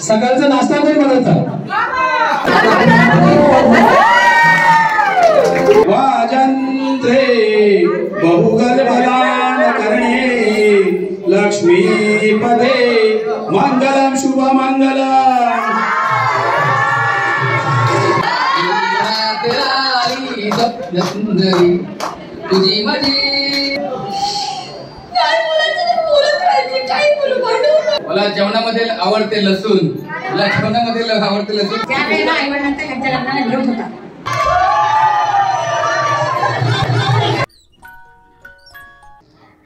सकाळचा नाश्ता कोण बनवतं? वाजंत्रे बहुगर्भदान करणे लक्ष्मीपदे मंगलम शुभ मंगलम। तुझी माझी मला जेवणामध्ये आवडते लसूण, मला जेवणामध्ये आवडते लसूण।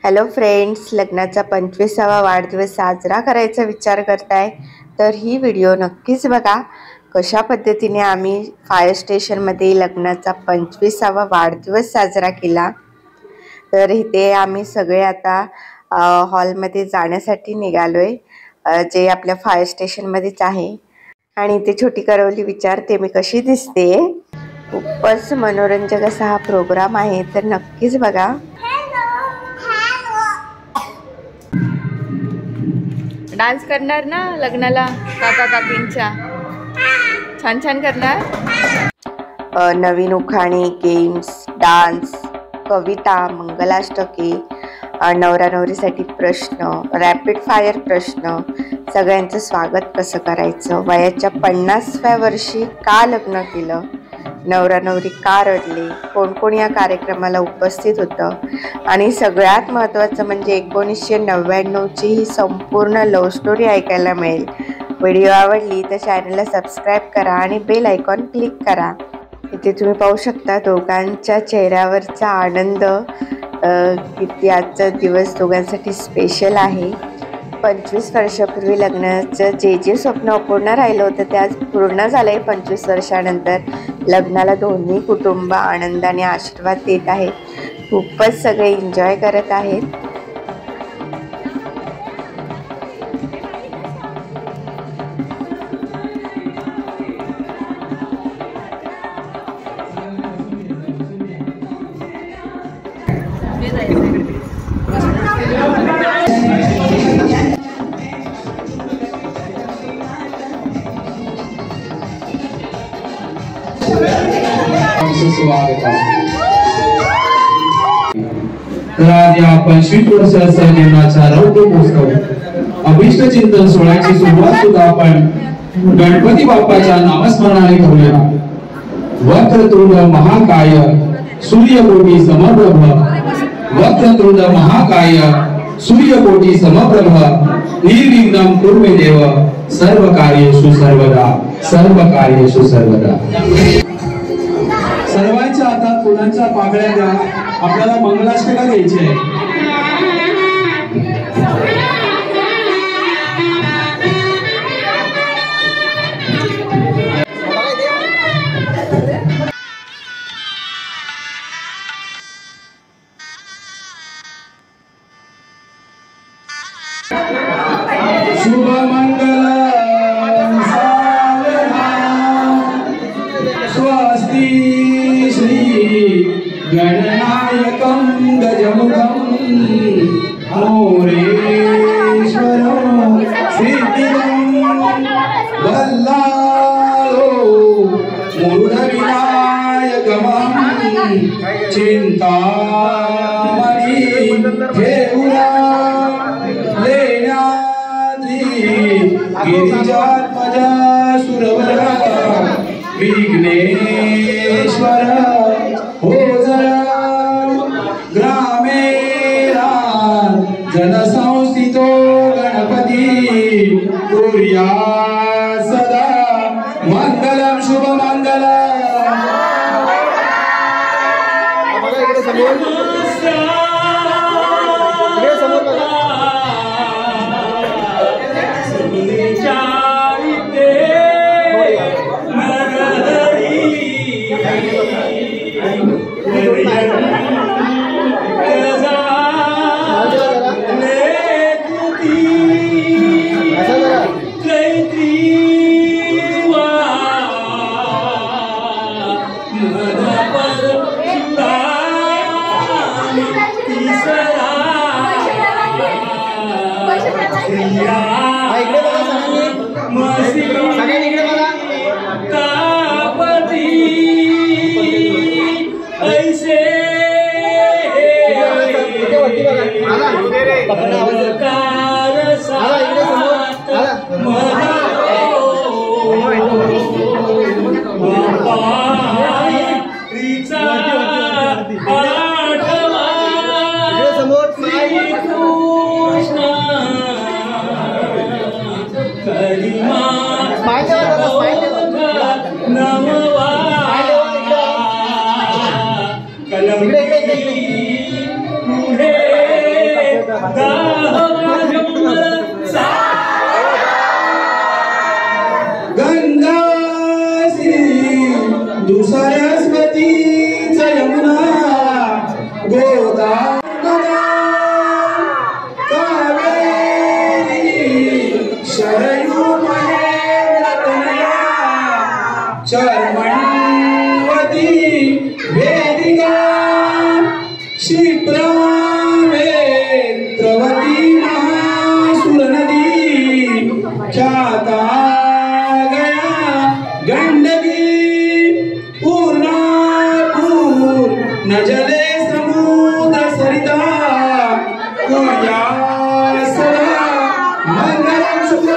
हॅलो फ्रेंड्स, लग्नाचा 25वा वाढदिवस साजरा करायचा विचार करताय तर ही व्हिडिओ नक्कीच बघा। कशा पद्धतीने आम्ही फायर स्टेशनमध्ये लग्नाचा 25वा वाढदिवस साजरा केला। तर इथे आम्ही सगळे आता हॉलमध्ये जाण्यासाठी निघालोय, जे आपल्या फायर स्टेशनमध्येच आहे। आणि इथे छोटी करवली विचारते मी कशी दिसते। खूपच मनोरंजक असा हा प्रोग्राम आहे, तर नक्कीच बघा। डान्स करणार ना लग्नाला काका काकींच्या? छान छान करणार। नवीन उखाणे, गेम्स, डान्स, कविता, मंगलाष्टके, नवरा नवरीसाठी प्रश्न, रॅपिड फायर प्रश्न, सगळ्यांचं स्वागत कसं करायचं, वयाच्या 50व्या वर्षी का लग्न केलं, नवरा नवरी का रडले, कोण कोण या कार्यक्रमाला उपस्थित होतं, आणि सगळ्यात महत्त्वाचं म्हणजे 1999ची ही संपूर्ण लव्ह स्टोरी ऐकायला मिळेल। व्हिडिओ आवडली तर चॅनलला सबस्क्राईब करा आणि बेल आयकॉन क्लिक करा। इथे तुम्ही पाहू शकता दोघांच्या चेहऱ्यावरचा आनंद, किती आजचा दिवस दोघांसाठी स्पेशल आहे। 25 वर्षापूर्वी लग्नाचं जे स्वप्न अपूर्ण राहिलं होतं ते आज पूर्ण झालंय। 25 वर्षानंतर लग्नाला दोन्ही कुटुंब आनंदाने आशीर्वाद देत आहेत। खूपच सगळे एन्जॉय करत आहेत। तर आज या 25 वर्षाच्या जीवनाच्या रौद्र महोत्सव अभिष्ट चिंतन सोहळ्याची सुरुवात सुद्धा आपण गणपती बाप्पाच्या नामस्मरणाने करूया। वक्रतुंड महाकाय सूर्यकोटी समप्रभ, वक्रतुंड महाकाय सूर्यकोटी समप्रभ, निर्विघ्नं कुरु मे देव, सर्व कार्येषु सर्वदा, सर्व कार्येषु सर्वदा। सर्वांच्या हातात फुलांच्या पाकळ्या द्या, आपल्याला मंगलाष्टका घ्यायची आहे। शुभ मंगल स्वस्ति श्री गणनायकं गजमुखं मोरेश्वरं सिद्धिदं वल्लालो मूढविनायकं चिंतामणि ठेऊरा लेण्याद्री गिरिजात्मजा सुरवरा विघ्नेश्वर हो जरा ग्रामेरा जनसंस्थितो गणपती कुर्या सदा मंगलम शुभ मंगलम। सरस्वती यमुना गोदावरी कावेरी शरयू महेंद्रतनया चर्मण्वती वेदिका क्षिप्रा वेत्रवती महासुरनदी ख्याता गया गंडकी न जले समुद्र सरिता कुर्या सदा मंगलम शुभ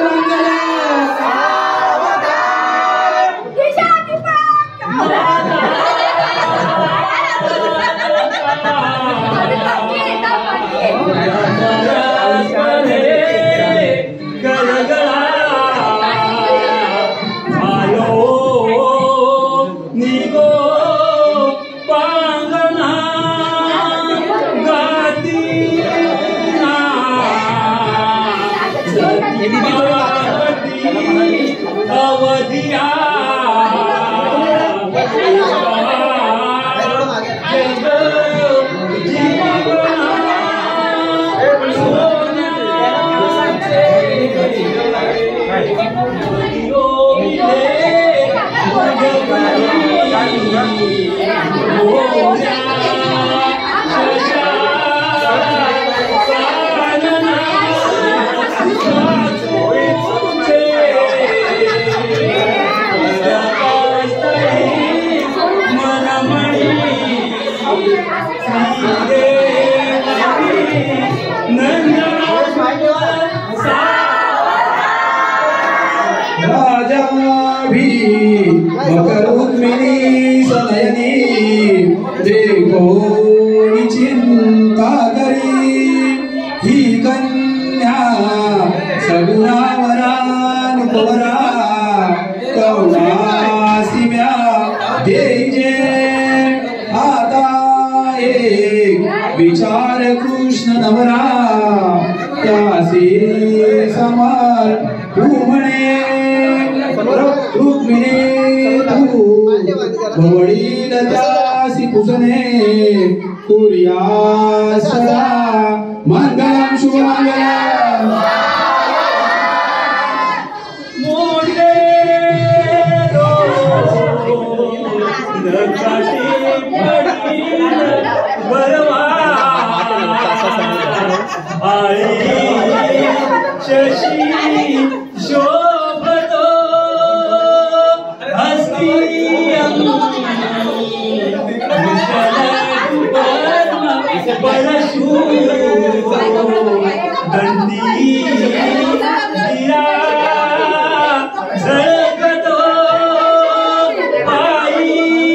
मकरुद्मिनी सनयनी देखो चिंता करी ही कन्या सगुणावरानुपवरा कौलासिम्या देजे आता एक विचार कृष्ण नवरा त्यासी समार म्हणे रुक्मिणी वडील त्यासी पुसणे तुर्या सदा मंगलम शुभमंगलम मोठे शशी शोभतो हस्ती दंडी झळकतो पायी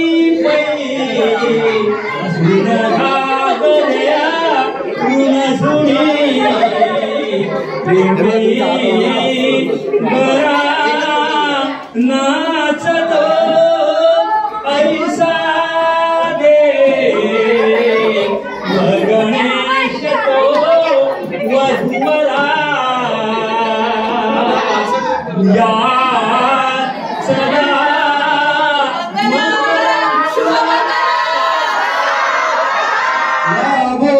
नाचतो ऐसा दे गणेश तो वधुवरा या सदा लाभो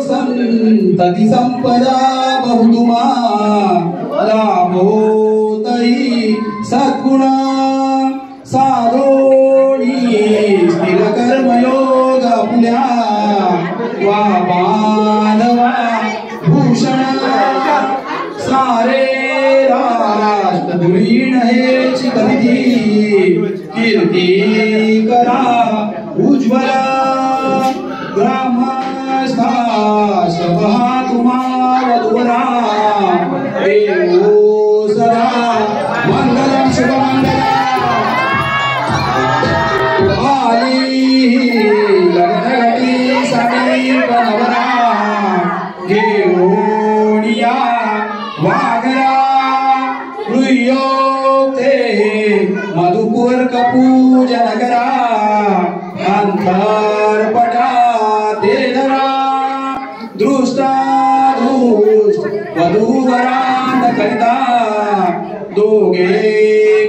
संतति संपदा बहुतुमा लाभो तई सद्गुणा साधोणी स्थिर कर्मयोग पुण्या वा मानवा भूषण सारे राष्ट्र धुळीण हेची कविधी कीर्ती करा उज्ज्वला ग्रामस्था सभा तुम्हाला वधुवरा देवो सदा मंगलम शुभमंगलम आली लग्नघटी समीप नवरा घेऊनिया वाघरा ते मधुपूर कपूजन करा अंतर पटा ते धरा दृष्टादृष्ट वधूवरान करिता दोघे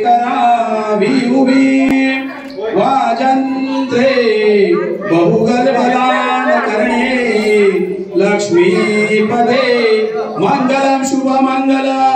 करावी उभी वाजंत्रे बहुगर्भदान करणे लक्ष्मीपदे मंगलम शुभमंगलम.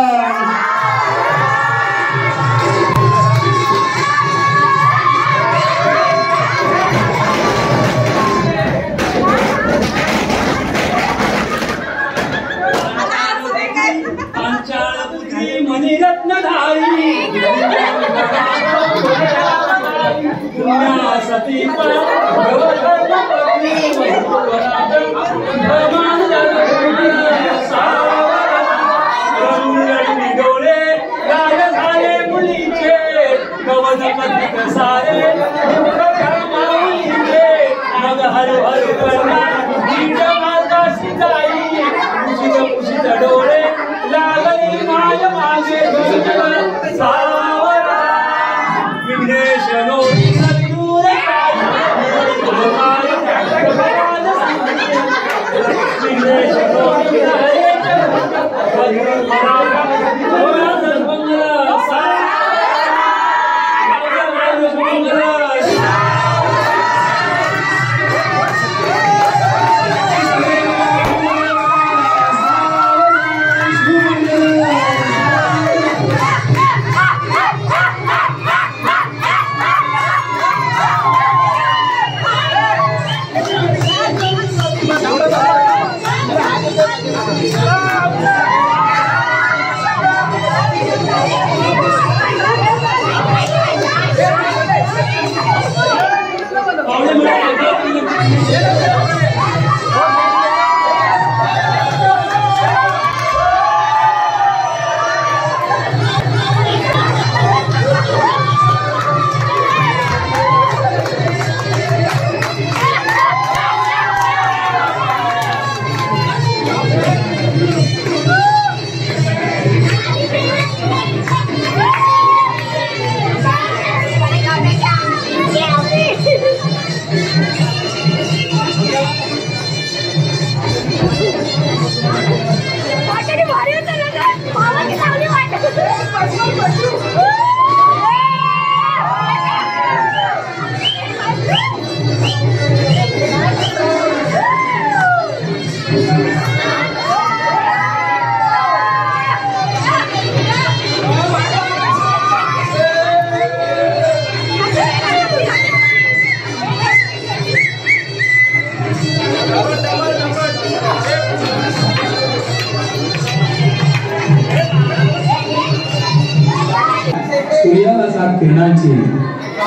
सूर्याला साथ किरणांची,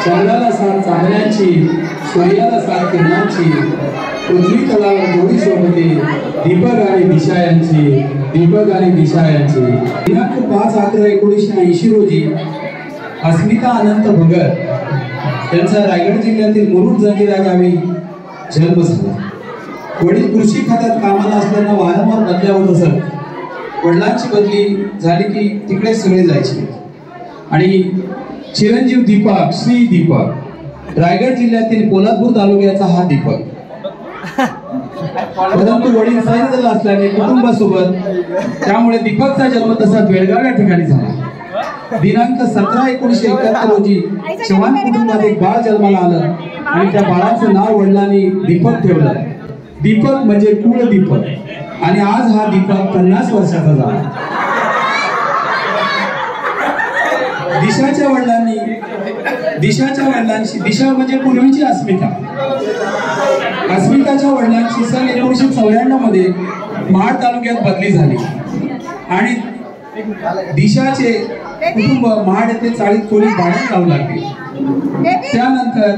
चंद्राला साथ चांदण्याची, सूर्याला साथ किरणांची, पृथ्वी तलावर जोडी सोबते दीपक आणि दिशा यांची, दीपक आणि दिशा यांची. दिनांक 5/11/1980 रोजी अस्मिता अनंत भगत यांचा रायगड जिल्ह्यातील मुरुड जंजिरा गावी जन्म झाला. वडील कृषी खात्यात कामाला असताना वारंवार बदल्या होत असत. वडिलांची बदली झाली की तिकडे सगळे जायचे आणि चिरंजीव दीपक, श्री दीपक, रायगड जिल्ह्यातील पोलादपूर तालुक्याचा हा दीपक. परंतु वडील सैन्य असल्याने कुटुंबासोबत, त्यामुळे दीपकचा जन्म तसा बेळगाव या ठिकाणी झाला. दिनांक 17/1971 रोजी चव्हाण कुटुंबात एक बाळ जन्माला आलं आणि त्या बाळाचं नाव वडिलांनी दीपक ठेवलं. दीपक म्हणजे कुळ दीपक आणि आज हा दीपक 50 वर्षाचा झाला. दिशाच्या वडिलांची, दिशा म्हणजे पूर्वीची अस्मिता, अस्मिताच्या वडिलांची सन 1994 मध्ये महाड तालुक्यात बदली झाली आणि दिशाचे कुटुंब महाड येथे चाळीत खोलीत भाड्याने राहू लागले. त्यानंतर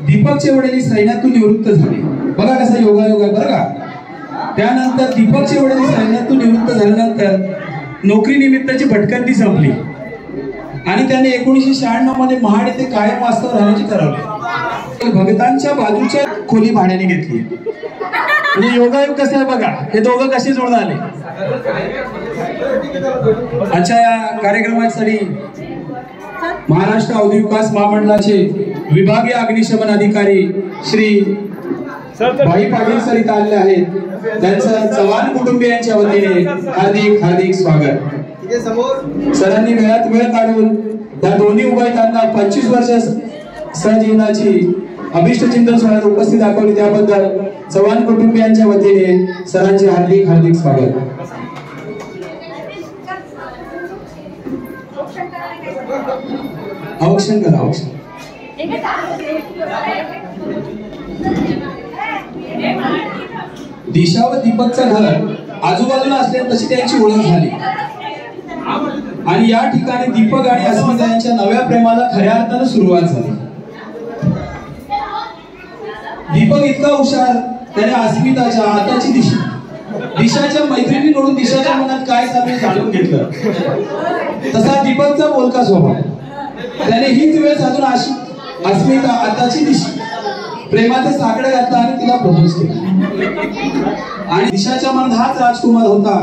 दीपकचे वडील सैन्यातून निवृत्त झाले. बघा कसा योगायोग आहे बरं का. त्यानंतर दीपकचे वडील सैन्यातून निवृत्त झाल्यानंतर नोकरी निमित्ताची भटकंती संपली आणि त्याने 1996 मध्ये महाड येथे कायम वास्तव राहण्याचे ठरवले. भगतांच्या बाजूच्या खोली भाड्याने घेतली. म्हणजे योगायोग कसा आहे बघा, हे दोघं कसे जोडून आले. आजच्या या कार्यक्रमासाठी महाराष्ट्र औद्योगिक विकास महामंडळाचे विभागीय अग्निशमन अधिकारी श्री भाई पाटील सर इथं आलेले आहेत. त्यांचं चव्हाण कुटुंबियांच्या वतीने हार्दिक हार्दिक स्वागत. सरांनी वेळात वेळ काढून त्या दोन्ही उभयतांना 25 वर्ष सहजीवनाची अभिष्ट चिंतन सोहळ्यात उपस्थित दाखवली, त्याबद्दल चव्हाण कुटुंबियांच्या वतीने सरांचे हार्दिक हार्दिक स्वागत. औक्षण करा औक्षण. दिशा व दीपकचं घर आजूबाजूला असल्याने तशी त्यांची ओळख झाली आणि या ठिकाणी दीपक आणि अस्मिता यांच्या नव्या प्रेमाला खऱ्या अर्थानं सुरुवात झाली. दीपक इतका हुशार, त्याने अस्मिताच्या आताची दिशाच्या मैत्रिणीकडून दिशाच्या मनात काय चालू जाणून घेतलं. तसा दीपकचा बोलका स्वभाव, त्याने हीच वेळ साधून अस्मिता आताची दिशा प्रेमाचे साकडे घातला आणि तिला प्रपोज केला. आणि दिशाच्या मनात हाच राजकुमार होता.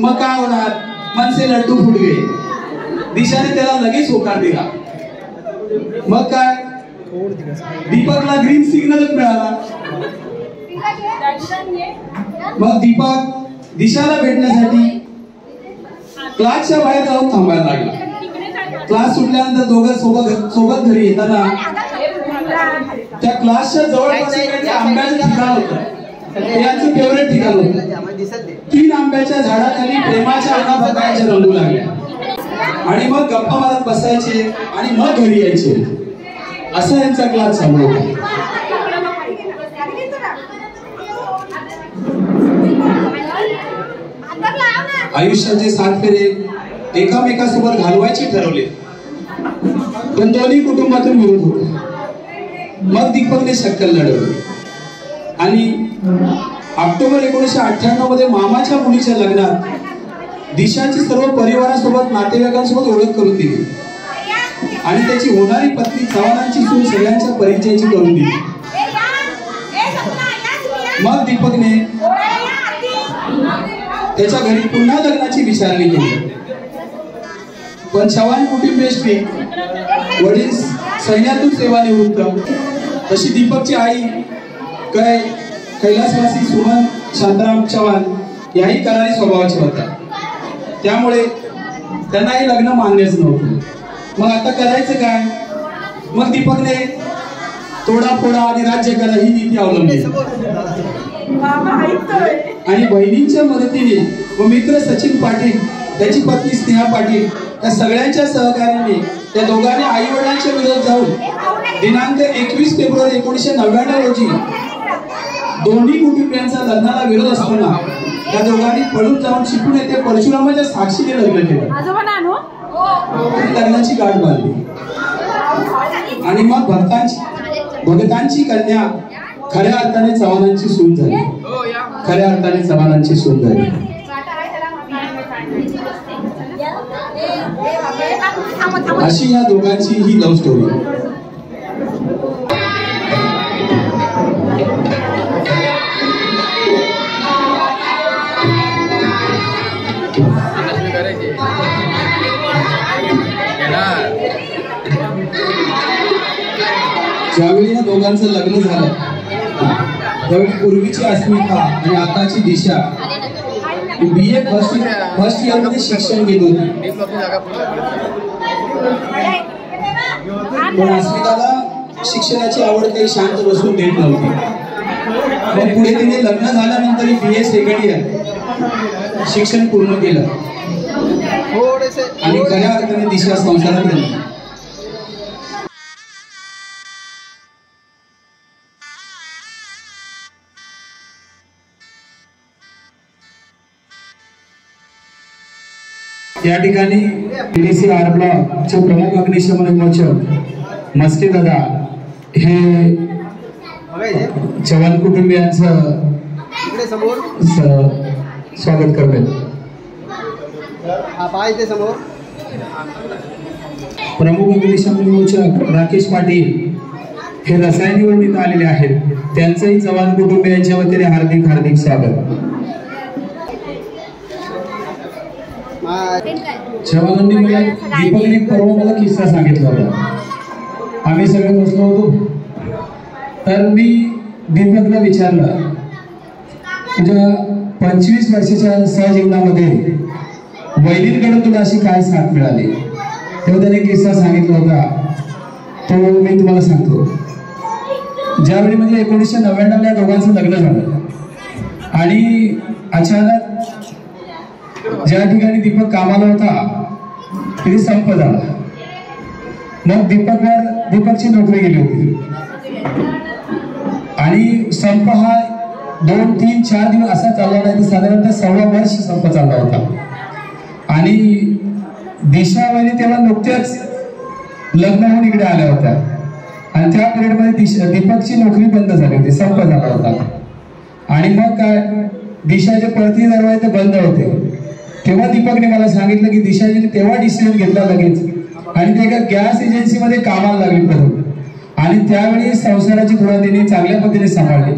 मग काय होणार, मन से लड्डू फुट गए. दिशाने त्याला लगेच होकार दिला. मग काय, दीपकला ग्रीन सिग्नलच मिळाला. मग दीपक दिशाला भेटण्यासाठी क्लासच्या बाहेर जाऊन थांबायला लागला. क्लास सुटल्यानंतर दोघं सोबत घरी येताना त्या क्लासच्या जवळपास आंब्याचं ठिकाण होतं. यांचं फेवरेट ठिकाण होतं. 3 आंब्याच्या झाडाखाली प्रेमाच्या अनाफकांच्या रंगू लागल्या आणि मग गप्पा मारत बसायचे आणि मग घरी यायचे. असा यांचा क्लास चालू होता. आयुष्याचे 7 फेरे एकामेकासोबत घालवायचे ठरवले, पण दोन्ही कुटुंबातून विरोध होता. मग दीपकने शक्कल लढवली आणि ऑक्टोबर 1998 मध्ये मामाच्या मुलीच्या लग्नात दिशाची सर्व परिवारासोबत नातेवाईकांसोबत ओळख करून दिली आणि त्याची होणारी पत्नी चव्हाणांची सून सगळ्यांच्या परिचयाची करून दिली. मग दीपकने त्याच्या घरी पुन्हा लग्नाची विचारणी केली, पण चव्हाण कुटुंबियांनी वडील सैन्यातून सेवानिवृत्त, तशी दीपकची आई कैलासवासी सुमन शांताराम चव्हाण याही करारी स्वभावाचे होत्या. त्यामुळे त्यांना हे लग्न मान्यच नव्हतं. मग आता करायचं काय? मग दीपकने तोडाफोडा आणि राज्य करा ही नीती अवलंबली आणि बहिणींच्या मदतीने व मित्र सचिन पाटील, त्याची पत्नी स्नेहा पाटील या सगळ्यांच्या सहकार्याने त्या दोघांनी आई वडिलांच्या विरोधात जाऊन दिनांक 21 फेब्रुवारी 1999 रोजी दोन्ही कुटुंबियांचा लग्नाला विरोध असताना त्या दोघांनी पळून जाऊन चिपळूण येथे परशुरामाच्या साक्षीने लग्न केलं. लग्नाची गाठ बांधली आणि मग भगतांची कन्या खऱ्या अर्थाने चव्हाणांची सून झाली. खऱ्या अर्थाने चव्हाणांची सून झाली. अशी या दोघांची ही लव्ह स्टोरी. ज्यावेळी या दोघांचं लग्न झालं त्यावेळी पूर्वीची अस्मिता आणि आताची दिशा BA फर्स्ट इयर मध्ये शिक्षण घेत होती. पण अस्मिताला शिक्षणाची आवड काही शांत बसून देत नव्हती. मग पुढे तिने लग्न झाल्यानंतर BA सेकंड इयर शिक्षण पूर्ण केलं आणि खऱ्या अर्थाने दिशा संसारात गेली. या ठिकाणी PDC आर ब्लॉकचे प्रमुख अग्निशमन मोचक मस्के दादा हे चव्हाण कुटुंबियांचं स्वागत करतात. प्रमुख अग्निशमन मोचक राकेश पाटील हे रसायनीवरून इथं आलेले आहेत. त्यांचंही चव्हाण कुटुंबियांच्या वतीने हार्दिक हार्दिक स्वागत. जवानांनी मला दीपकने परवा मला किस्सा सांगितला होता. आम्ही सगळे बसलो होतो, तर मी दीपकला विचारलं, तुझ्या 25 वर्षाच्या सहजीवनामध्ये वैदिकडून तुला अशी काय साथ मिळाली? तेव्हा त्याने किस्सा सांगितला होता, तो मी तुम्हाला सांगतो. ज्यावेळी म्हणजे 1999 या दोघांचं लग्न झालं आणि अचानक ज्या ठिकाणी दीपक कामाला होता तिथे संप झाला. मग दीपकची नोकरी गेली होती आणि संप हा 2, 3, 4 दिवस असा चालला नाही तर साधारणतः 1.25 वर्ष संप चालला होता. आणि दिशा वहिनी तेव्हा नुकत्याच लग्न होऊन इकडे आल्या होत्या आणि त्या पिरियडमध्ये दीपकची नोकरी बंद झाली होती, संप झाला होता. आणि मग काय, दिशाचे परती दरवाजे बंद होते. तेव्हा दीपकने मला सांगितलं की दिशाजीने तेव्हा डिसिजन घेतला लगेच आणि ते एका गॅस एजन्सीमध्ये कामाला लागली परत. आणि त्यावेळी संसाराची धुरादिनी चांगल्या पद्धतीने सांभाळली.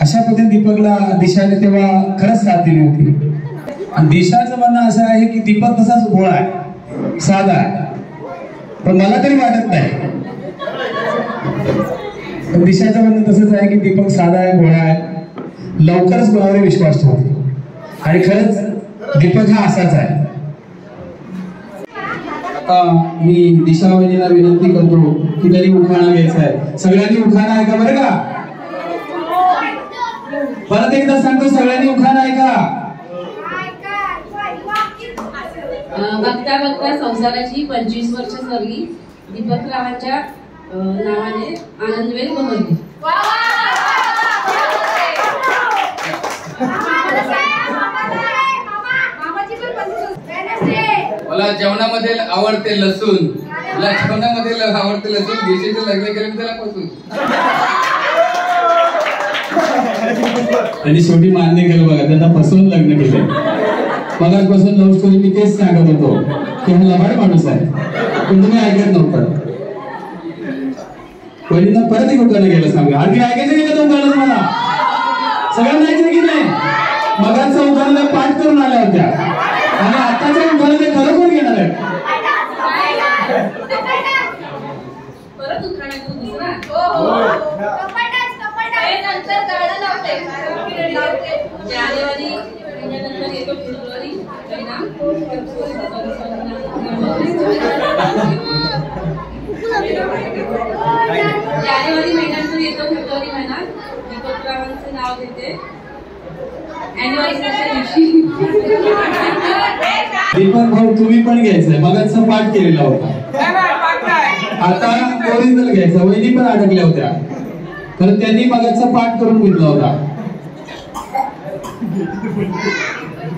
अशा पद्धतीने दीपकला दिशाने तेव्हा खरंच साथ दिली होती. आणि दिशाचं म्हणणं असं आहे की दीपक तसाच भोळा आहे, साधा आहे, पण मला तरी वाटत नाही. पण दिशाचं म्हणणं तसंच आहे की दीपक साधा आहे, भोळा आहे, लवकरच कोणावर विश्वास ठेवतो. आणि खरंच दीपक हा असाच आहे. आता मी दिशा वहिनीला विनंती करतो की त्यांनी उखाणा घ्यायचा आहे. सगळ्यांनी उखाणा ऐका बरं का. परत एकदा सांगतो, सगळ्यांनी उखाणा ऐका. बघता बघता संसाराची 25 वर्ष सरली, दीपकरावांच्या नावाने आनंदवेल बहरली. मला जेवणामध्ये आवडते लसूण, मला जेवणामध्ये आवडते लसूण, दिशेचं लग्न केलं त्याला पासून. त्यांनी शेवटी मान्य केलं बघा, त्यांना फसवून लग्न केलं. मगाचपासून लव्ह स्टोरी मी तेच सांगत होतो की हा लबाड माणूस आहे, पण तुम्ही ऐकत नव्हता. पहिल्यांदा परत एक उखाणं गेलं सांगा. आणखी ऐकायचं नाही का तो उखाणं तुम्हाला? सगळ्यांना ऐकायचं की नाही? मगाचं उखाणं पाठ करून आल्या होत्या आणि आताचं उखाणं ते खरोखर घेणार आहे. परत उखाणा दुसरा जानेवारी महिन्यानंतर येतो फेब्रुवारी परिणाम. जानेवारी महिन्यानंतर येतो फेब्रुवारी महिना. दीपकरावांचं नाव घेते अॅनिव्हर्सरीच्या दिवशी. दीपक भाऊ तुम्ही पण घ्यायचंय, मगाचा पाठ केलेला होता, आता ओरिजिनल घ्यायचा. वहिनी पण अडकल्या होत्या तर त्यांनी मगाचा पाठ करून घेतला होता.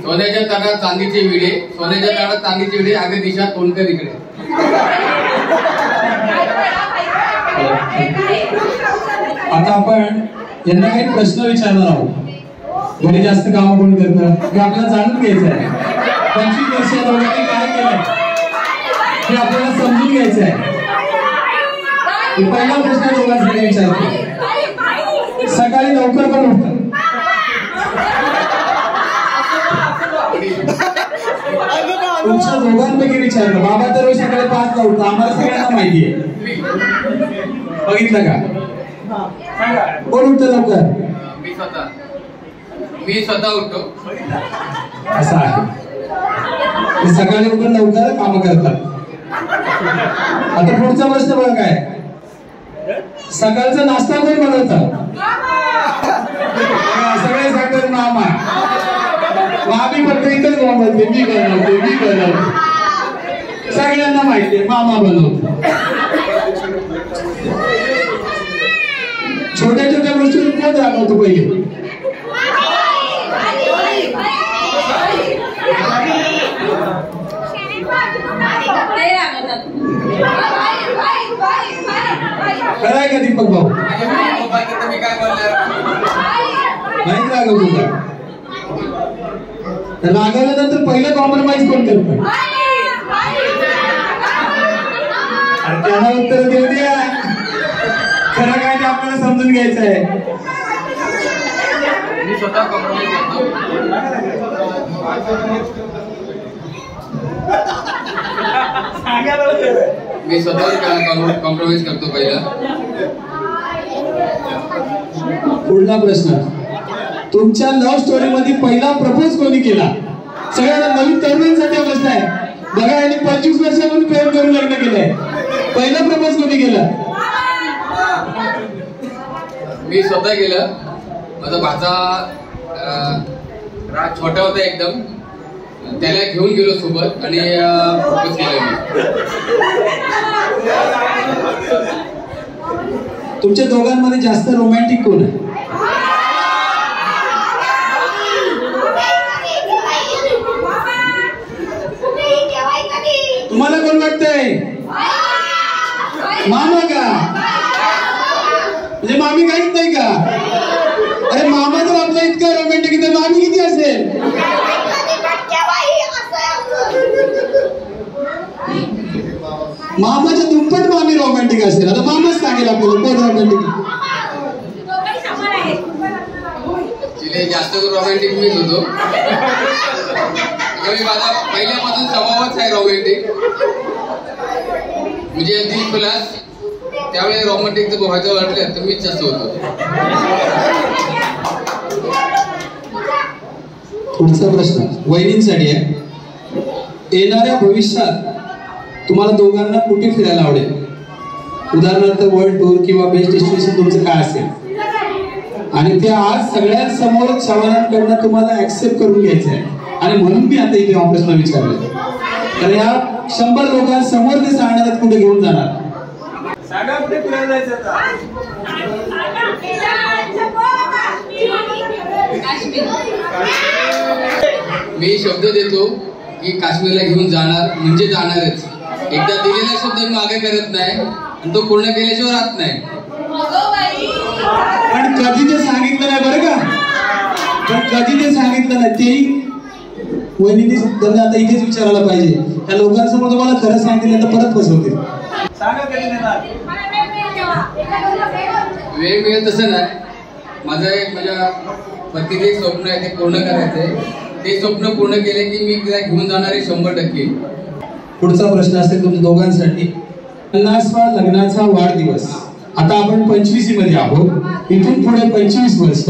सोन्याच्या ताटात चांदीचे विडे, सोन्याच्या ताटात चांदीचे विडे, अगं दिशा तोंडकर इकडे. आता आपण यांना काही प्रश्न विचारणार आहोत. घरी जास्त काम कोण करतं हे आपल्याला जाणून घ्यायचं आहे. 25 वर्षात दोघांनी काय केलंय हे आपल्याला समजून घ्यायचं आहे. पहिला प्रश्न दोघांसाठी विचारतो, सकाळी लवकर पण उठतात? तुमच्या दोघांपैकी विचारलं. बाबा तर रोज सकाळी 5 ला उठतो, आम्हाला सगळ्यांना माहिती आहे. बघितलं का? कोण उठतं लवकर? मी स्वतः उठतो. असं आहे, ते सकाळी उठून लवकर काम करतात. आता पुढचा प्रश्न बघा काय, सकाळचा नाश्ता कोण बनवतात? सगळे सांगतात मामा. मामी फक्त इथंच बनवते, मी बनवते. सगळ्यांना माहितीये मामा बनवतो. छोट्या छोट्या गोष्टी कोण रागवतो पहिले? खरंय का दीपक भाऊ? मी काय बोलणार नाही रागवतो का? रागवल्यानंतर पहिलं कॉम्प्रोमाइज कोण करतं? त्याला उत्तर देऊ द्या. खरं काय ते आपल्याला समजून घ्यायचं आहे. मी स्वतः कॉम्प्रोमाइज करतो. मी स्वतः कॉम्प्रोमाइज करतो पहिला. पुढला प्रश्न, तुमच्या लव्ह स्टोरी मध्ये पहिला प्रपोज कोणी केला? सगळ्यांना नवीन तरुणांसाठी प्रश्न आहे बघा. यांनी 25 वर्षांपूर्वी प्रेम करून लग्न केलंय. पहिला प्रपोज कोणी केला? मी स्वतः केलं. माझा भाचा छोटा होता एकदम, त्याला घेऊन गेलो सोबत आणि प्रपोज केलं मी. तुमच्या दोघांमध्ये जास्त रोमॅन्टिक कोण आहे? तुम्हाला कोण वाटतंय? मामा का? म्हणजे मामी काहीच नाही का? अरे मामा तर आपला इतका रोमॅन्टिक आहे, मामी किती असेल? मामाच्या दुप्पट मामी रोमॅन्टिक असेल. आता मामाच सांगेल आपल्याला कोण रोमॅन्टिक. जास्त रोमॅन्टिक मीच होतो. माझा पहिल्यापासून स्वभावच आहे रोमॅन्टिक. म्हणजे दिल खुलास, त्यावेळेस रोमॅन्टिकचं व्हायचं वाटलं तर मीच जास्त होतो. पुढचा प्रश्न वहिनींसाठी आहे. येणाऱ्या भविष्यात तुम्हाला दोघांना कुठे फिरायला आवडेल? उदाहरणार्थ वर्ल्ड टूर किंवा बेस्ट डेस्टिनेशन तुमचं काय असेल आणि ते आज सगळ्यांसमोर चव्हाणांकडनं तुम्हाला ऍक्सेप्ट करून घ्यायचं आहे. आणि म्हणून मी आता इथे हा प्रश्न विचारला. तर या 100 लोकांसमोर ते सांगणार कुठे घेऊन जाणार? सांगा कुठे फिरायला जायचं आता? मी शब्द देतो की काश्मीरला घेऊन जाणार म्हणजे जाणारच. एकदा दिलेला शब्द मी मागे करत नाही आणि तो पूर्ण केल्याशिवाय राहत नाही. पण कधी ते सांगितलं नाही बरं का? पण कधी ते सांगितलं नाही तेही वहिनीने त्यांना आता इथेच विचारायला पाहिजे. त्या लोकांसमोर तुम्हाला खरं सांगितलं तर परत फसवतील. सांगा कधी नेणार? वेळ मिळेल तसं नाही. माझं एक माझ्या पत्नीचं एक स्वप्न आहे, ते पूर्ण करायचंय. ते स्वप्न पूर्ण केले की मी तिला घेऊन जाणार आहे 100%. पुढचा प्रश्न असेल तुमच्या दोघांसाठी. 50वा लग्नाचा वाढदिवस. आता आपण 25वी मध्ये आहोत. इथून पुढे 25 वर्ष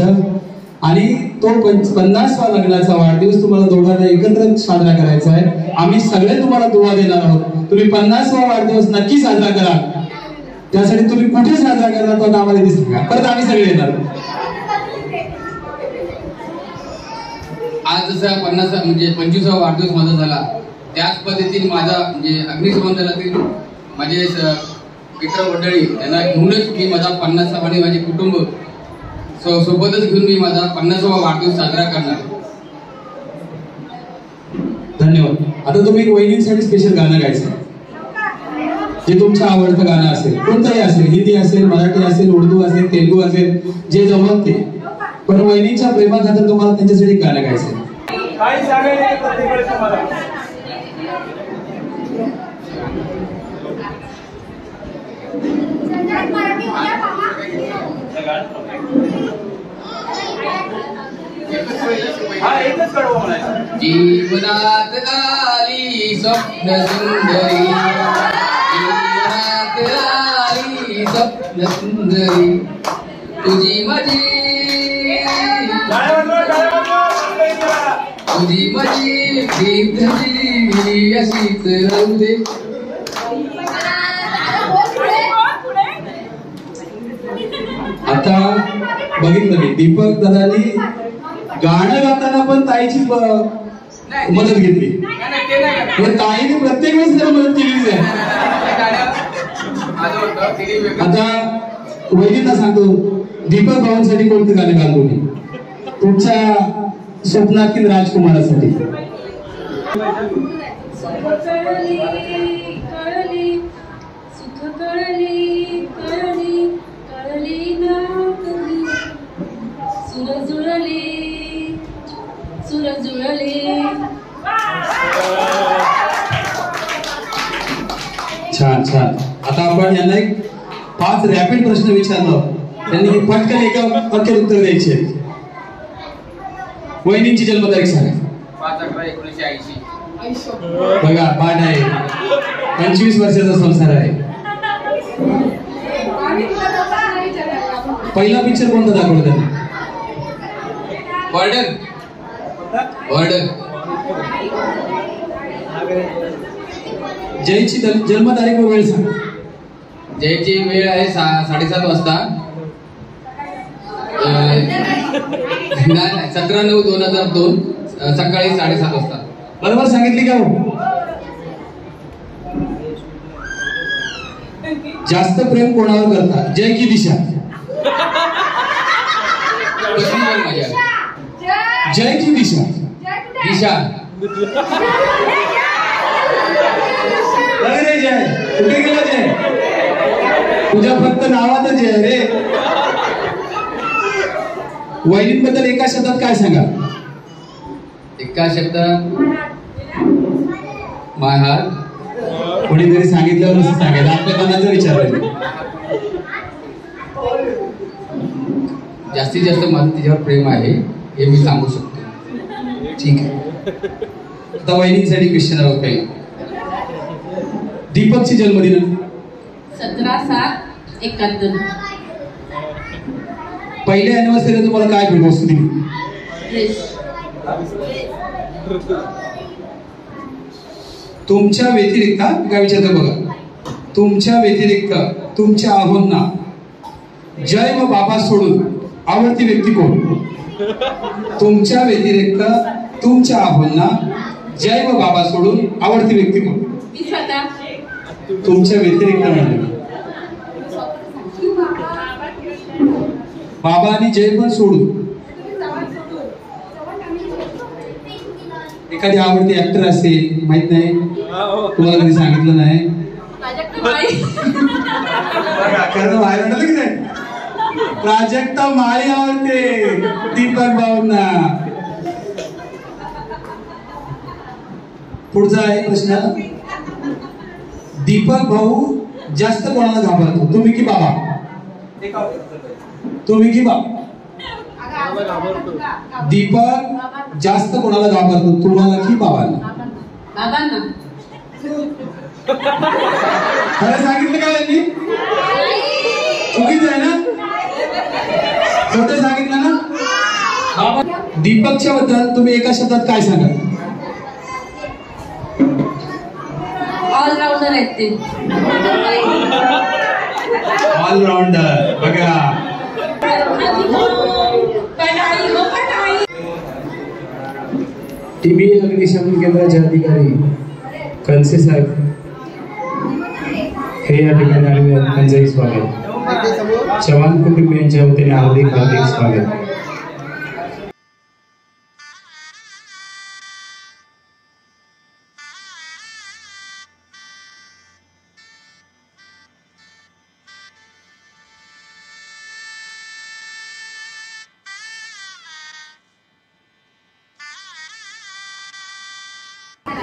आणि तो 50वा लग्नाचा वाढदिवस तुम्हाला दोघांना एकत्र साजरा करायचा आहे. आम्ही सगळे तुम्हाला दुवा देणार आहोत. तुम्ही 50वा वाढदिवस नक्की साजरा करा. त्यासाठी तुम्ही कुठे साजरा करणार तो आम्हाला ते सांगा. परत आम्ही सगळे येणार. आज जसा 50 म्हणजे 25वा वाढदिवस माझा झाला, त्याच पद्धतीने माझा म्हणजे अग्निसंबंधातील माझे मित्र मंडळी त्यांना घेऊनच मी माझा 50वा आणि माझे कुटुंब सोबतच घेऊन मी माझा 50वा वाढदिवस साजरा करणार. धन्यवाद. आता तुम्ही वहिनींसाठी स्पेशल गाणं गायचं, जे तुमचं आवडतं गाणं असेल, कोणतंही असेल, हिंदी असेल, मराठी असेल, उर्दू असेल, तेलुगू असेल, जे जमत ते. पण वहिनीच्या प्रेमाखातर तुम्हाला त्यांच्यासाठी गाणं गायचं. काय सांगायचं प्रत्येकाला तुम्हाला? जीवनात आली स्वप्न सुंदरी, जीवनात आली स्वप्न सुंदरी, तुझी माझी तुझी माझी प्रीतजी अशीच राहू दे. आता बघितलं मी दीपक दादानी गाणं गाताना पण ताईची मदत घेतली. ताईने प्रत्येक वेळेस त्याला मदत केलीच आहे. आता वहिनीला सांगतो, दीपक भावांसाठी कोणतं गाणं गाल तुम्ही तुमच्या स्वप्नातील राजकुमारासाठी? छान छान. आता आपण यांना एक 5 रॅपिड प्रश्न विचारलो, त्यांनी पटकन एका वाक्यात उत्तर द्यायचे. वहिनींची जन्मतारीख सांगा. 5/11/1980. बघा पाठ आहे, 25 वर्षाचा संसार आहे. पहिला पिक्चर कोणता दाखवला त्यांनी? बॉर्डर. जयची जन्मतारीख व वेळ सांग. जयची वेळ आहे 7:30 वाजता. 17/9/2002 सकाळी 7:30 वाजता. बरोबर सांगितली का हो? जास्त प्रेम कोणावर करता, जय की दिशा? कसली वेळ माझ्या? जय की दिशा? दिशा. अरे जय कुठे गेला जय? तुझ्या फक्त नावातच जय रे. वहिनींबद्दल एका शब्दात काय सांगा? एका शब्दात माय हार्ट. कोणीतरी सांगितल्यावर असं सांगायचं, आपल्या मनाचं विचारायचं. जास्तीत जास्त माझं तिच्यावर प्रेम आहे हे मी सांगू शकतो. ठीक आहे. आता वहिनींसाठी क्वेश्चन आहे काही. दीपकची जन्मदिन 17/7/71. पहिल्या अॅनिव्हर्सरीला तुम्हाला काय भेट वस्तू दिली? तुमच्या व्यतिरिक्त काय विचारतो बघा, तुमच्या व्यतिरिक्त तुमच्या आहोंना जय व बाबा सोडून आवडती व्यक्ती कोण? तुमच्या व्यतिरिक्त तुमच्या आहोंना जय व बाबा सोडून आवडती व्यक्ती कोण? मी स्वतः. तुमच्या व्यतिरिक्त म्हणजे बाबा आणि जय पण सोडून एखादी आवडती ऍक्टर असेल, माहित नाही तुम्हाला कधी सांगितलं नाही? कारण बाहेर वाटलं की नाही? प्राजक्ता माळी आवडते दीपक भाऊंना. पुढचा आहे प्रश्न. दीपक भाऊ जास्त कोणाला घाबरतो, तुम्ही की बाबा? तुम्ही की बाबा? दीपक जास्त कोणाला घाबरतो, तुम्हाला की बाबांना? बाबांना. खरं सांगितलं का यांनी? चुकीचं आहे ना? खोटं सांगितलं ना? बाबा. दीपकच्या बद्दल तुम्ही एका शब्दात काय सांगा? ऑलराऊंडर आहेत ते. ऑलराऊंडर. बघा टीबी अग्निशमन केंद्राचे अधिकारी कनसे साहेब हे या ठिकाणी आलेले आहेत. त्यांचंही स्वागत. चव्हाण कुटुंबियांच्या वतीने हार्दिक स्वागत.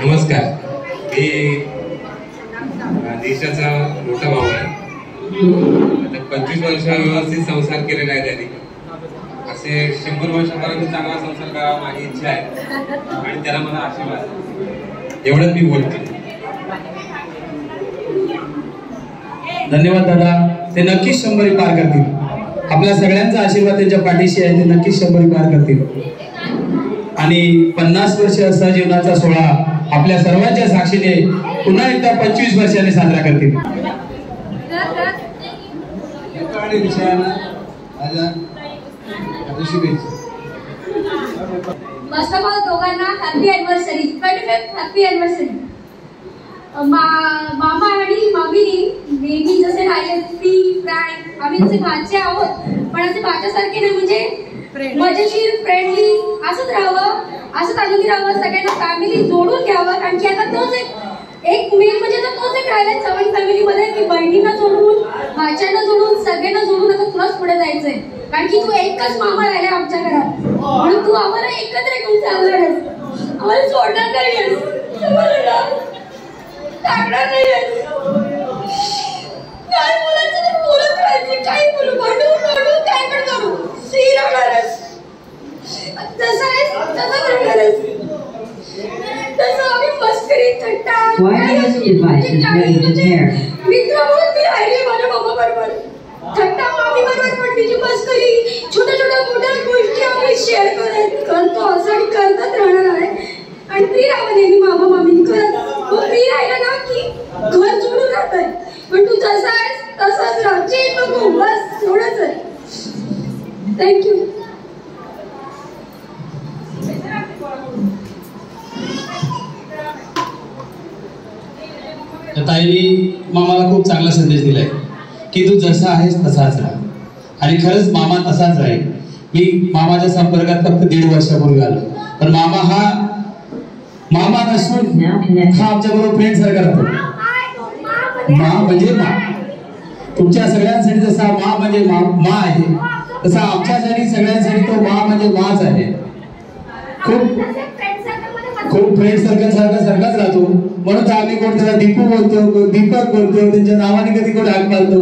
नमस्कार, मी देशाचा मोठा भाऊ आहे. आता 25 वर्ष व्यवस्थित संसार केलेला आहे त्यांनी. असे 100 वर्षापर्यंत चांगला संसार करावा माझी इच्छा आहे आणि त्याला मला आशीर्वाद. एवढंच मी बोलतो. धन्यवाद दादा. ते नक्कीच 100 पार करतील. आपल्या सगळ्यांचा आशीर्वाद त्यांच्या पाठीशी आहे. ते नक्कीच 100 पार करतील आणि 50 वर्ष सहजीवनाचा सोहळा आपल्या सर्वांच्या साक्षीने पुन्हा एकदा 25 वर्षांनी साजरा करतील. मस्त भाऊ दोघांना happy anniversary. 25th happy anniversary. मामा आणि मामीनी नेहमी जसे राहिले फ्री फ्रँक, आम्ही जसे भाचे आहोत पण असे भाच्यासारखे नाही, म्हणजे मजेशीर फ्रेंडली असंच राहावं, असंच आनंदी राहावं, सगळ्यांना फॅमिली जोडून घ्यावं. कारण की आता तोच एक मेन म्हणजे तोच एक राहिलाय चव्हाण फॅमिलीमध्ये की बहिणींना जोडून, भाच्यांना जोडून, सगळ्यांना जोडून आता तुलाच पुढे जायचंय. कारण की तू एकच मामा राहिलाय आमच्या घरात, म्हणून तू आम्हाला एकत्र घेऊन चालणार आहेस, आम्हाला सोडणार नाहीयेस, टाकणार नाहीयेस. काय बोलायचं ते बोलत राहायचं, काही बोलू, भांडू काय पण करू, स्थिर राहणार आहेस, जसं आहेस तसंच राहणार आहेस. तसं आम्ही मस्करी थट्टा मित्र म्हणून मी राहिले माझ्या मामा बरोबर. थट्टा मामी बरोबर पण तिची मस्करी छोट्या छोट्या मोठ्या गोष्टी आम्ही शेअर करतो असं आणि करतच राहणार आहे. आणि फ्री राहावं नेहमी मामा मामी करत. मग फ्री राहिला ना की घर जोडून राहत आहे. पण तू जसा आहेस तसाच राहा, चेंज नको, बस एवढंच आहे. थँक्यू. ताईंनी मामाला खूप चांगला संदेश दिलाय की तू जसा आहेस तसाच राहा. आणि खरंच मामा तसाच राहील. मी मामाच्या संपर्कात फक्त 1.5 वर्षापूर्वी आलो, पण मामा नसून हा आमच्याबरोबर फ्रेंड सारखा राहतो. मा म्हणजे मा. तुमच्या सगळ्यांसाठी जसा मा म्हणजे मा आहे, तसा आमच्यासाठी सगळ्यांसाठी तो मा म्हणजे माच आहे. खूप फ्रेंड सर्कल सारखाच राहतो. म्हणून तर आम्ही कोण त्याला दीपू बोलतो, दीपक बोलतो, त्यांच्या नावाने कधी कोण हाक मारतो.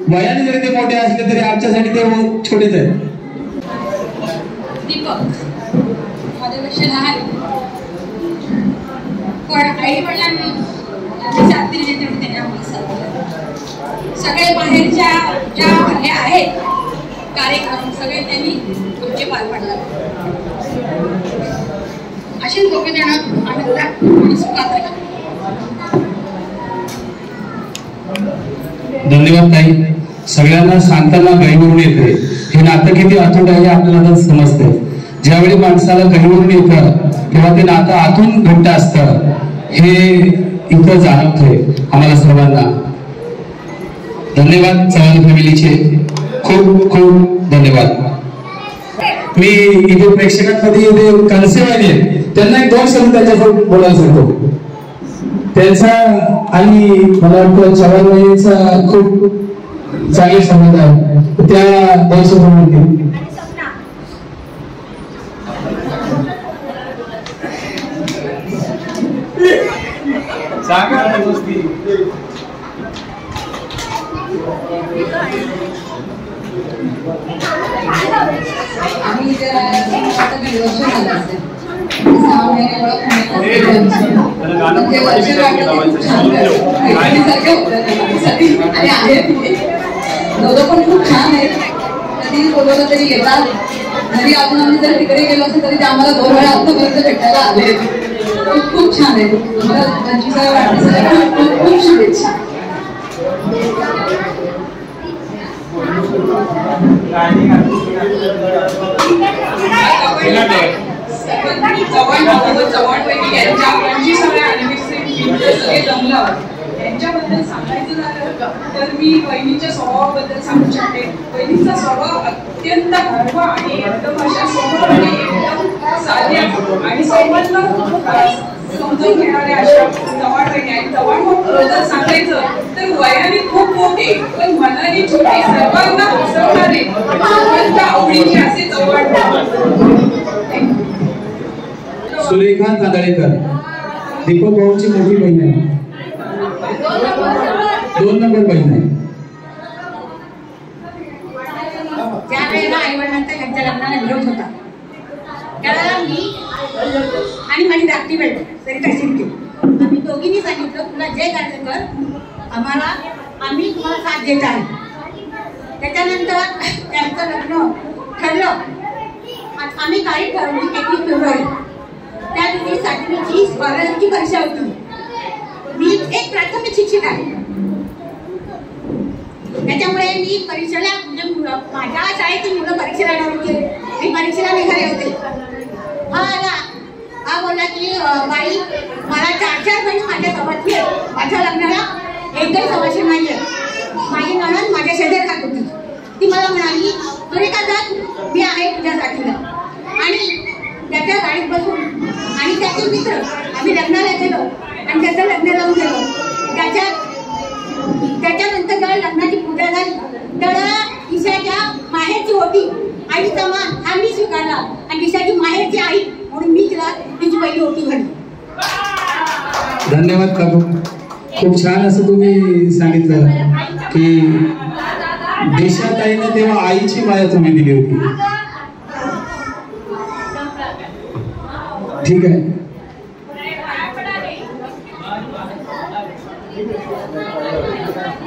वयाने जरी ते मोठे असले तरी आमच्यासाठी ते छोटेच आहेत. दीपक माझ्यापेक्षा लहान, पण आई वडिलांनी साथ दिली तेवढी त्यांनी आम्हाला साथ दिली. सगळे बाहेरच्या ज्या हे आहेत कार्यक्रम सगळे त्यांनी आमचे पार पाडले. अशीच लोक त्यांना आनंदात आणि सुखात राहतात. धन्यवाद ताई. सगळ्यांना सांगताना गहिवरून येते. हे नातं किती अतूट आहे आपल्याला आता समजते. ज्यावेळी माणसाला गहिवरून येतं तेव्हा ते नातं आतून घट्ट असतं हे इथं जाणवतंय आम्हाला सर्वांना. धन्यवाद चव्हाण फॅमिलीचे, खूप खूप धन्यवाद. मी इथे प्रेक्षकांमध्ये कन्सेप्ट आहे त्यांना 1-2 शब्द त्यांच्यासोबत बोलायला सांगतो. त्यांचा आणि मला वाटतं चव्हाण वहिनीचा खूप चांगले संबंध आहे. त्या 2 शब्द म्हणतील. आम्ही आता दीड वर्ष झालं असेल. 6 महिने म्हणजे वर्ष वाटलं खूप छान सारखं होतं आणि आहेत दोघं पण खूप छान आहेत. कधी बोलवलं तरी येतात. घरी अजून आम्ही जर तिकडे गेलो असेल तरी ते आम्हाला 2 वेळा आतापर्यंत भेटायला आले. खूप छान आहे. मला 25व्या वाढदिवसाच्या खूप खूप शुभेच्छा. चव्हाण पैकी यांच्या 25व्या अॅनिव्हर्सरी सगळे जमलं. यांच्याबद्दल सांगायचं झालं तर मी बहिणीच्या स्वभावाबद्दल सांगू शकते. बहिणीचा स्वभाव अत्यंत हळवा आणि एकदम अशा समोर आणि एकदम साध्या आणि सर्वांना समजून घेणाऱ्या अशा चव्हाण बहिणी आहेत. चव्हाण जर सांगायचं तर वयाने खूप मोठे पण मनाने छोटे, सर्वांना हसवणारे, सर्वांच्या आवडीचे असे चव्हाण. सुरेखा कादळेकर दीपक भाऊची मोठी बहीण आहे. 2 नंबर बहीण आहे. ज्या वेळेला आई वडिलांचा यांच्या लग्नाला विरोध होता त्यावेळेला मी आणि माझी धाकटी बहीण सरिता शिंदे आम्ही दोघींनी सांगितलं तुला जे करायचं कर, आम्ही तुम्हाला साथ देत आहे. त्याच्यानंतर त्यांचं लग्न ठरलं. आम्ही तारीख ठरवली 31 फेब्रुवारी. त्या दिवशी 7वीची 12वीची परीक्षा होती. मी एक प्राथमिक शिक्षक आहे. त्याच्यामुळे मी परीक्षेला म्हणजे माझ्या शाळेची मुलं परीक्षेला येणार होते. मी परीक्षेला निघाले होते. हा बोलला की बाई मला 4 बहिणी माझ्या सवाशी आहे. माझ्या लग्नाला एकही सवाशी नाही आहे. माझी नणंद माझ्या शेजारी खात होती. ती मला म्हणाली तुझे का जात मी आहे तुझ्यासाठीला. आणि त्याच्या गाडीत बसून आणि त्याचे मित्र आम्ही लग्नाला गेलो आणि त्याचं लग्न लावून गेलो. त्याच्यानंतर जेव्हा लग्नाची पूजा झाली तेव्हा दिशाच्या माहेरची होती आईचा मान हा मी स्वीकारला आणि दिशाची माहेरची आई म्हणून मी तिला तिची पहिली ओटी भरली. धन्यवाद काकू. खूप छान असं तुम्ही सांगितलं की दिशाताईंना तेव्हा आईची माया तुम्ही दिली होती. ठीक आहे.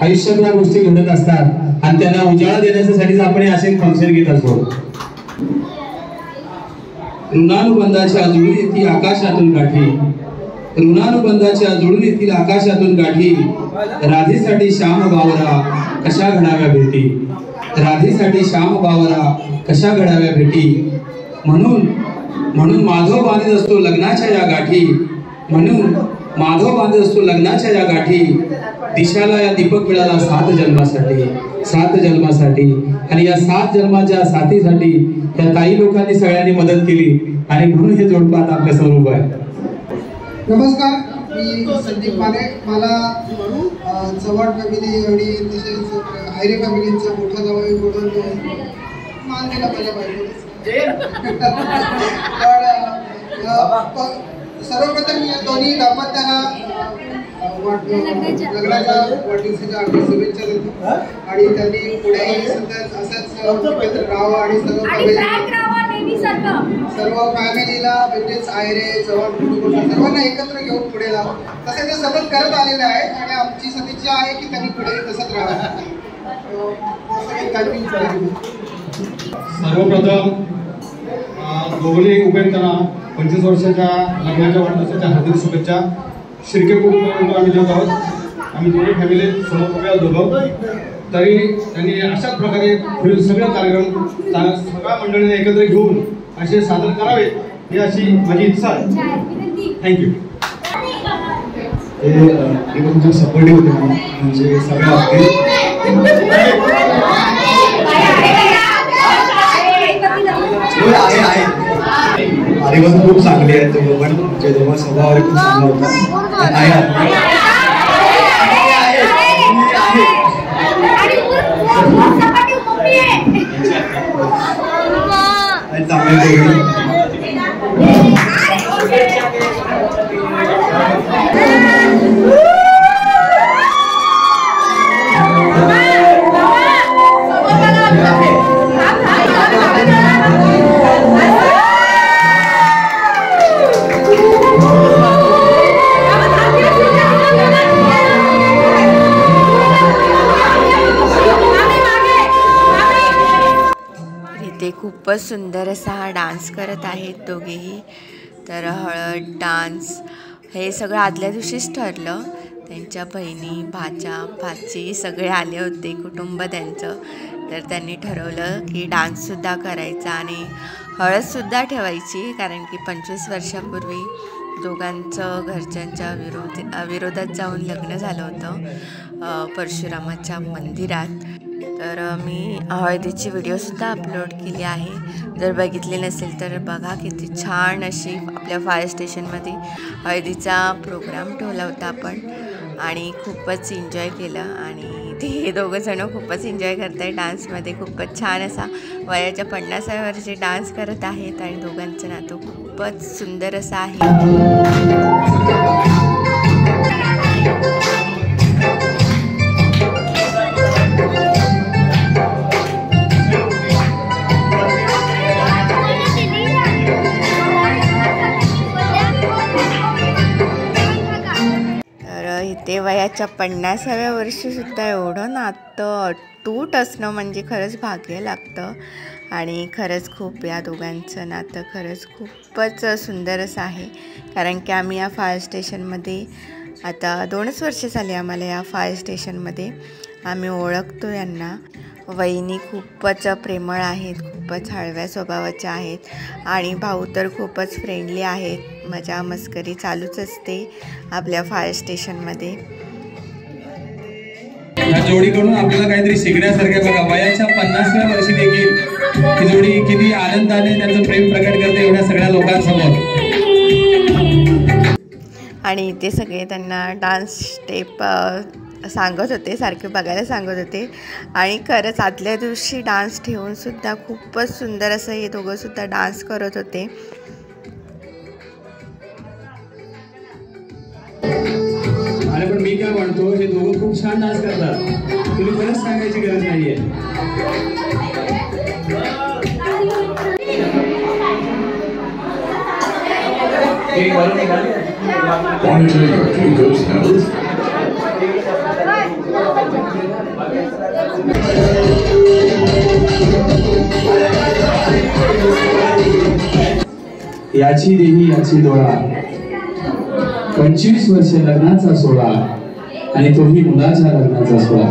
आयुष्यात या गोष्टी घडत असतात आणि त्यांना उजाळा देण्यासाठीच आपण असे फंक्शन घेत असतो. ऋणानुबंधाच्या जुळून येतील आकाशातून गाठी, ऋणानुबंधाच्या जुळून येतील आकाशातून गाठी, राधेसाठी श्याम बावरा कशा घडाव्या भेटी, राधेसाठी श्याम बावरा कशा घडाव्या भेटी. म्हणून माधव बांधत असतो लग्नाच्या या गाठी, म्हणून माधव बांधत असतो लग्नाच्या या गाठी. दिशाला या दीपक मिळाला 7 जन्मासाठी, 7 जन्मासाठी. आणि या 7 जन्माच्या साथीसाठी या ताई लोकांनी सगळ्यांनी मदत केली आणि म्हणून हे जोडपं आता आपल्या समोर उभं आहे. नमस्कार, मी संदीप माने. मला चव्हाण फॅमिली आणि तसेच हायरे फॅमिलीचा मोठा जावई म्हणून मान दिला माझ्या बायकोने. पण सर्वप्रथम या दोन्ही दाम्पत्याला लग्नाच्या वाढदिवसाच्या हार्दिक शुभेच्छा देतो आणि त्यांनी पुढेही सतत असंच राहावं आणि सर्व फॅमिलीला म्हणजेच आयरे चव्हाण कुटुंब सर्वांना एकत्र घेऊन पुढे जावं. तसे ते सतत करत आलेले आहेत आणि आमची सदिच्छा आहे की त्यांनी पुढे तसंच राहावं. सर्वप्रथम दोघे उभेंना 25 वर्षाच्या लग्नाच्या वाढदिवसाच्या हार्दिक शुभेच्छा. शिर्के कुटुंबाकडून आम्ही देत आहोत. आम्ही दोन्ही फॅमिली समोर उभ्या दोघं. तरी त्यांनी अशाच प्रकारे पुढील सगळे कार्यक्रम सगळ्या मंडळीने एकत्र घेऊन असे सादर करावे ही अशी माझी इच्छा आहे. थँक्यू. हे तुमचे सपोर्टिव्ह होते म्हणजे सगळ्या अरे पण खूप चांगले आहेत ते दोघं. म्हणजे दोघं स्वभावावर खूप चांगला होता. खूपच सुंदर असा हा डान्स करत आहेत दोघेही. तर हळद डान्स हे सगळं आदल्या दिवशीच ठरलं. त्यांच्या बहिणी भाची सगळे आले होते कुटुंब त्यांचं. तर त्यांनी ठरवलं की डान्ससुद्धा करायचा आणि हळदसुद्धा ठेवायची, कारण की 25 वर्षापूर्वी दोघांचं घरच्यांच्या विरोधात जाऊन लग्न झालं होतं परशुरामाच्या मंदिरात. तर मी हळदीची व्हिडिओसुद्धा अपलोड केली आहे. जर बघितली नसेल तर बघा. किती छान अशी आपल्या फायर स्टेशनमध्ये हळदीचा प्रोग्राम ठेवला होता आपण आणि खूपच एन्जॉय केलं. आणि ते दोघंजणं खूपच एन्जॉय करत आहे डान्समध्ये. खूपच छान असा वयाच्या 50व्या वर्षी डान्स करत आहेत आणि दोघांचं नातं खूपच सुंदर असं आहे. ते वयाच्या 50व्या वर्षीसुद्धा एवढं नातं अतूट असणं म्हणजे खरंच भाग्य लागतं. आणि खरंच खूप या दोघांचं नातं खरंच खूपच सुंदर असं आहे. कारण की आम्ही या फायर स्टेशनमध्ये आता 2च वर्ष झाली आम्हाला या फायर स्टेशनमध्ये. आम्ही ओळखतो यांना. वहिनी खूपच प्रेमळ आहेत, खूपच हळव्या स्वभावाच्या आहेत आणि भाऊ तर खूपच फ्रेंडली आहेत. मजा मस्करी चालूच असते आपल्या फायर स्टेशनमध्ये. या जोडीकडून आपल्याला काहीतरी शिकण्यासारखे बघा. वयाच्या 50व्या वर्षी देखील ही जोडी किती आनंदाने त्यांचं प्रेम प्रकट करते एवढ्या सगळ्या लोकांसमोर. आणि इथे सगळे त्यांना डान्स स्टेप सांगत होते, सारखे बघायला सांगत होते. आणि खरंच आदल्या दिवशी डान्स ठेवूनसुद्धा खूपच सुंदर असं हे दोघंसुद्धा डान्स करत होते. अरे पण मी काय म्हणतो, हे दोघं खूप छान डान्स करतात. तुम्ही खरंच सांगायची गरज नाहीये. याची देही याची डोळा, 25 वर्ष लग्नाचा सोहळा आणि तोही मुलाच्या लग्नाचा सोहळा.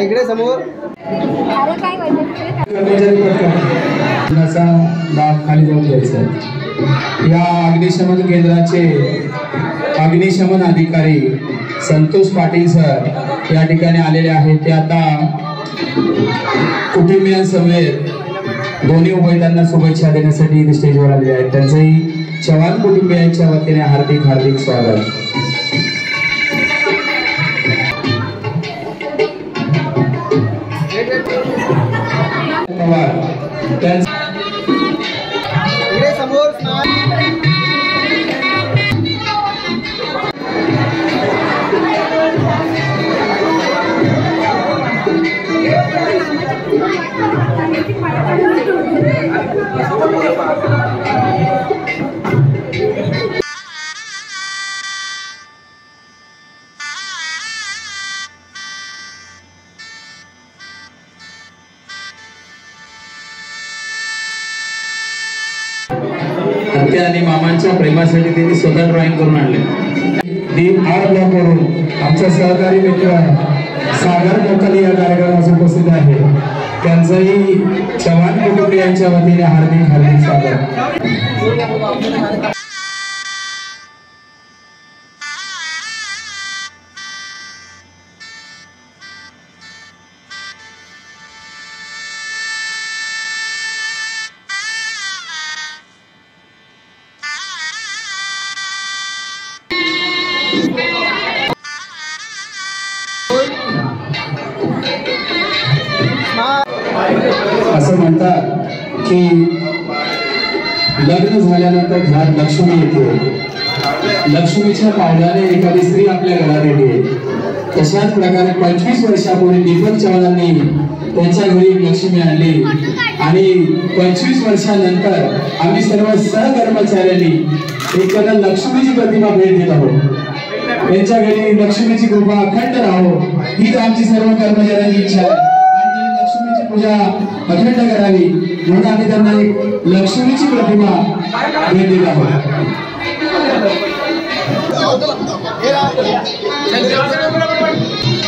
इकडे समोर लाभ खाली जाऊन द्यायचा. या अग्निशमन केंद्राचे अग्निशमन अधिकारी संतोष पाटील सर या ठिकाणी आलेले आहेत. ते आता कुटुंबियांसमवेत दोन्ही उभयतांना शुभेच्छा देण्यासाठी स्टेजवर आलेले आहेत. त्यांचंही चव्हाण कुटुंबियांच्या वतीने हार्दिक हार्दिक स्वागत. इकडे समोर आणि मामांच्या प्रेमासाठी त्यांनी स्वतः ड्रॉइंग करून आणले. आर ब्लॉक वरून आमचा सहकारी मित्र सागर मोकाली या कार्यक्रमास उपस्थित आहे. त्यांचंही चव्हाण कुटुंबियांच्या वतीने हार्दिक हार्दिक स्वागत. असं म्हणतात की लग्न झाल्यानंतर घरात लक्ष्मी येते. लक्ष्मीच्या पावलाने एखादी स्त्री आपल्या घरात येते. तशाच प्रकारे 25 वर्षापूर्वी दीपक चव्हाणांनी त्यांच्या घरी लक्ष्मी आणली आणि 25 वर्षानंतर आम्ही सर्व सहकर्मचाऱ्यांनी एखाद्या लक्ष्मीची प्रतिमा भेट देत आहोत. त्यांच्या घरी लक्ष्मीची कृपा अखंड राहो हीच आमची सर्व कर्मचाऱ्यांची इच्छा आहे. पूजा अखंड करावी म्हणून आम्ही त्यांना एक लक्ष्मीची प्रतिमा भेट देत आहोत.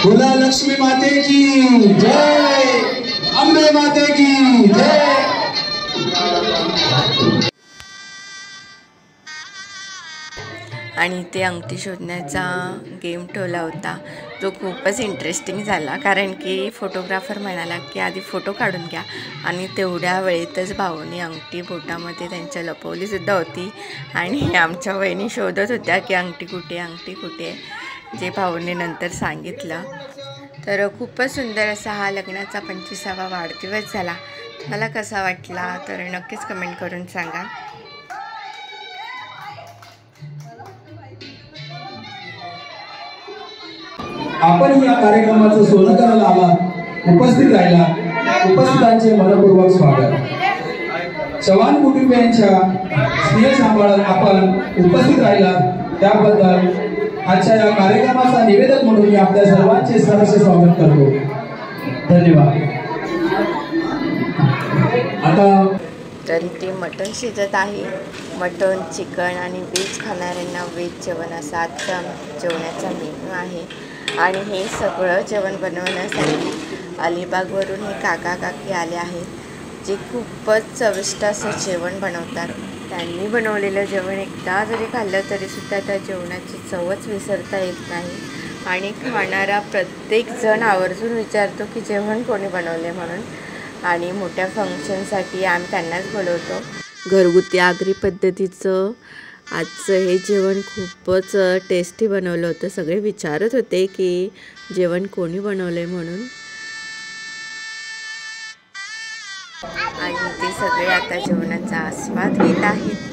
बोला लक्ष्मी माते की जय, अंबे माते की जय. आणि ते अंगठी शोधण्याचा गेम ठेवला होता जो खूपच इंटरेस्टिंग झाला. कारण की फोटोग्राफर म्हणाला की आधी फोटो काढून घ्या आणि तेवढ्या वेळेतच भाऊनी अंगठी बोटामध्ये त्यांच्या लपवलीसुद्धा होती. आणि आमच्या वहिनी शोधत होत्या की अंगठी कुठे जे भाऊने नंतर सांगितलं. तर खूपच सुंदर असा हा लग्नाचा 25वा वाढदिवस झाला. मला कसा वाटला तर नक्कीच कमेंट करून सांगा. आपण या कार्यक्रमाचं सोनं करायला आला, उपस्थित राहिला, उपस्थितांचे मनपूर्वक स्वागत. चव्हाण कुटुंबियांच्या स्नेह सांभाळत आपण उपस्थित राहिला त्याबद्दल आजच्या या कार्यक्रमाचा निवेदक म्हणून मी आपल्या सर्वांचे सहर्ष स्वागत करतो. धन्यवाद. आता तर ते मटण शिजत आहे. मटण, चिकन आणि व्हेज खाणाऱ्यांना व्हेज जेवण असा आजचा जेवणाचा मेनू आहे. आणि हे सगळं जेवण बनवण्यासाठी अलिबागवरून हे काका काकी आले आहेत जे खूपच चविष्ट असं जेवण बनवतात. त्यांनी बनवलेलं जेवण एकदा जरी खाल्लं तरीसुद्धा त्या जेवणाची चवच विसरता येत नाही. आणि खाणारा प्रत्येक जण आवर्जून विचारतो की जेवण कोणी बनवले म्हणून. आणि मोठ्या फंक्शनसाठी आम्ही त्यांनाच बोलवतो. घरगुती आगरी पद्धतीचं आजचं हे जेवण खूपच टेस्टी बनवलं होतं. सगळे विचारत होते की जेवण कोणी बनवलं आहे म्हणून. आणि ते सगळे आता जेवणाचा आस्वाद घेत आहेत.